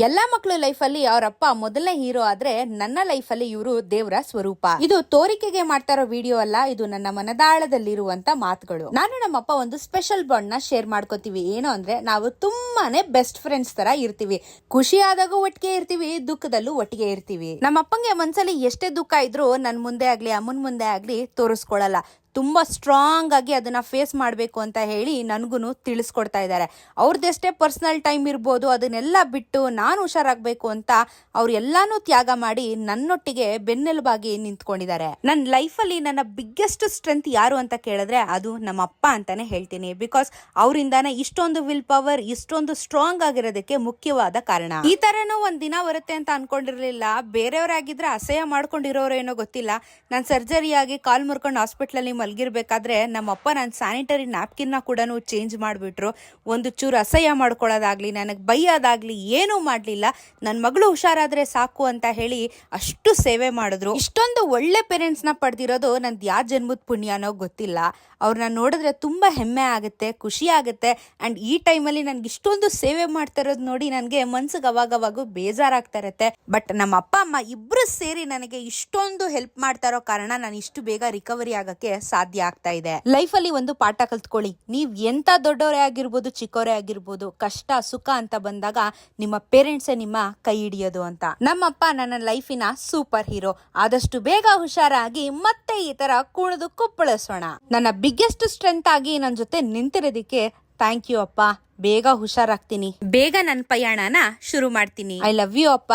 ಎಲ್ಲಾ ಮಕ್ಕಳು ಲೈಫ್ ಅಲ್ಲಿ ಅವರಪ್ಪ ಮೊದಲನೇ ಹೀರೋ ಆದ್ರೆ ನನ್ನ ಲೈಫ್ ಅಲ್ಲಿ ಇವರು ದೇವರ ಸ್ವರೂಪ. ಇದು ತೋರಿಕೆಗೆ ಮಾಡ್ತಾ ಇರೋ ವಿಡಿಯೋ ಅಲ್ಲ, ಇದು ನನ್ನ ಮನದಾಳದಲ್ಲಿರುವಂತ ಮಾತುಗಳು. ನಾನು ನಮ್ಮಪ್ಪ ಒಂದು ಸ್ಪೆಷಲ್ ಬಾಂಡ್ ನ ಶೇರ್ ಮಾಡ್ಕೋತೀವಿ. ಏನು ಅಂದ್ರೆ ನಾವು ತುಂಬಾನೇ ಬೆಸ್ಟ್ ಫ್ರೆಂಡ್ಸ್ ತರ ಇರ್ತೀವಿ. ಖುಷಿ ಆದಾಗೂ ಒಟ್ಟಿಗೆ ಇರ್ತೀವಿ, ದುಃಖದಲ್ಲೂ ಒಟ್ಟಿಗೆ ಇರ್ತೀವಿ. ನಮ್ಮಪ್ಪಂಗೆ ಮನ್ಸಲ್ಲಿ ಎಷ್ಟೇ ದುಃಖ ಇದ್ರು ನನ್ ಮುಂದೆ ಆಗ್ಲಿ ಅಮ್ಮನ್ ಮುಂದೆ ಆಗ್ಲಿ ತೋರಿಸ್ಕೊಳಲ್ಲ. ತುಂಬಾ ಸ್ಟ್ರಾಂಗ್ ಆಗಿ ಅದನ್ನ ಫೇಸ್ ಮಾಡಬೇಕು ಅಂತ ಹೇಳಿ ನನ್ಗೂ ತಿಳಿಸ್ಕೊಡ್ತಾ ಇದ್ದಾರೆ. ಅವ್ರದ್ದೆಷ್ಟೇ ಪರ್ಸನಲ್ ಟೈಮ್ ಇರ್ಬೋದು, ಅದನ್ನೆಲ್ಲ ಬಿಟ್ಟು ನಾನು ಹುಷಾರಾಗಬೇಕು ಅಂತ ಅವ್ರು ಎಲ್ಲಾನು ತ್ಯಾಗ ಮಾಡಿ ನನ್ನೊಟ್ಟಿಗೆ ಬೆನ್ನೆಲುಬಾಗಿ ನಿಂತ್ಕೊಂಡಿದ್ದಾರೆ. ನನ್ನ ಲೈಫಲ್ಲಿ ನನ್ನ ಬಿಗ್ಗೆಸ್ಟ್ ಸ್ಟ್ರೆಂತ್ ಯಾರು ಅಂತ ಕೇಳಿದ್ರೆ ಅದು ನಮ್ಮ ಅಪ್ಪ ಅಂತಾನೆ ಹೇಳ್ತೀನಿ. ಬಿಕಾಸ್ ಅವರಿಂದಾನೆ ಇಷ್ಟೊಂದು ವಿಲ್ ಪವರ್, ಇಷ್ಟೊಂದು ಸ್ಟ್ರಾಂಗ್ ಆಗಿರೋದಕ್ಕೆ ಮುಖ್ಯವಾದ ಕಾರಣ. ಈ ತರನೂ ಒಂದ್ ದಿನ ಬರುತ್ತೆ ಅಂತ ಅನ್ಕೊಂಡಿರ್ಲಿಲ್ಲ. ಬೇರೆಯವರಾಗಿದ್ರೆ ಅಸಹ್ಯ ಮಾಡ್ಕೊಂಡಿರೋರು ಏನೋ ಗೊತ್ತಿಲ್ಲ. ನಾನು ಸರ್ಜರಿ ಆಗಿ ಕಾಲ್ ಮುರ್ಕೊಂಡು ಹಾಸ್ಪಿಟ್ಲಲ್ಲಿ ಮಲ್ಗಿರ್ಬೇಕಾದ್ರೆ ನಮ್ಮಪ್ಪ ನನ್ನ ಸ್ಯಾನಿಟರಿ ನ್ಯಾಪ್ಕಿನ್ ಕೂಡ ಚೇಂಜ್ ಮಾಡಿಬಿಟ್ರು. ಒಂದು ಚೂರು ಅಸಹ್ಯ ಮಾಡ್ಕೊಳ್ಳೋದಾಗ್ಲಿ, ನನಗೆ ಬೈಯೋದಾಗ್ಲಿ ಏನೂ ಮಾಡಲಿಲ್ಲ. ನನ್ನ ಮಗಳು ಹುಷಾರಾದ್ರೆ ಸಾಕು ಅಂತ ಹೇಳಿ ಅಷ್ಟು ಸೇವೆ ಮಾಡಿದ್ರು. ಇಷ್ಟೊಂದು ಒಳ್ಳೆ ಪೇರೆಂಟ್ಸ್ನ ಪಡೆದಿರೋದು ನಂದು ಯಾವ ಜನ್ಮದ ಪುಣ್ಯನೋ ಗೊತ್ತಿಲ್ಲ. ಅವ್ರನ್ನ ನೋಡಿದ್ರೆ ತುಂಬಾ ಹೆಮ್ಮೆ ಆಗುತ್ತೆ, ಖುಷಿ ಆಗುತ್ತೆ. ಅಂಡ್ ಈ ಟೈಮಲ್ಲಿ ನನ್ಗೆ ಇಷ್ಟೊಂದು ಸೇವೆ ಮಾಡ್ತಾ ಇರೋದು ನೋಡಿ ನನಗೆ ಮನ್ಸಿಗೆ ಅವಾಗವಾಗೂ ಬೇಜಾರಾಗ್ತಾ ಇರುತ್ತೆ. ಬಟ್ ನಮ್ಮ ಅಪ್ಪ ಅಮ್ಮ ಇಬ್ರು ಸೇರಿ ನನಗೆ ಇಷ್ಟೊಂದು ಹೆಲ್ಪ್ ಮಾಡ್ತಾ ಇರೋ ಕಾರಣ ನಾನು ಇಷ್ಟು ಬೇಗ ರಿಕವರಿ ಆಗಕ್ಕೆ ಸಾಧ್ಯ ಆಗ್ತಾ ಇದೆ. ಲೈಫ್ ಅಲ್ಲಿ ಒಂದು ಪಾಠ ಕಲ್ತ್ಕೊಳ್ಳಿ. ನೀವ್ ಎಂತ ದೊಡ್ಡವರೇ ಆಗಿರ್ಬೋದು, ಚಿಕ್ಕವರೇ ಆಗಿರ್ಬೋದು, ಕಷ್ಟ ಸುಖ ಅಂತ ಬಂದಾಗ ನಿಮ್ಮ ಪೇರೆಂಟ್ಸೇ ನಿಮ್ಮ ಕೈ ಹಿಡಿಯೋದು ಅಂತ. ನಮ್ಮಪ್ಪ ನನ್ನ ಲೈಫಿನ ಸೂಪರ್ ಹೀರೋ. ಆದಷ್ಟು ಬೇಗ ಹುಷಾರಾಗಿ ಮತ್ತೆ ಈ ತರ ಕುಣಿದು ಕುಪ್ಪಳಿಸೋಣ. ನನ್ನ ಬಿಗ್ಗೆಸ್ಟ್ ಸ್ಟ್ರೆಂತ್ ಆಗಿ ನನ್ನ ಜೊತೆ ನಿಂತಿರೋದಕ್ಕೆ ಥ್ಯಾಂಕ್ ಯು ಅಪ್ಪ. ಬೇಗ ಹುಷಾರಾಗ್ತೀನಿ, ಬೇಗ ನನ್ನ ಪಯಣನ ಶುರು ಮಾಡ್ತೀನಿ. ಐ ಲವ್ ಯು ಅಪ್ಪ.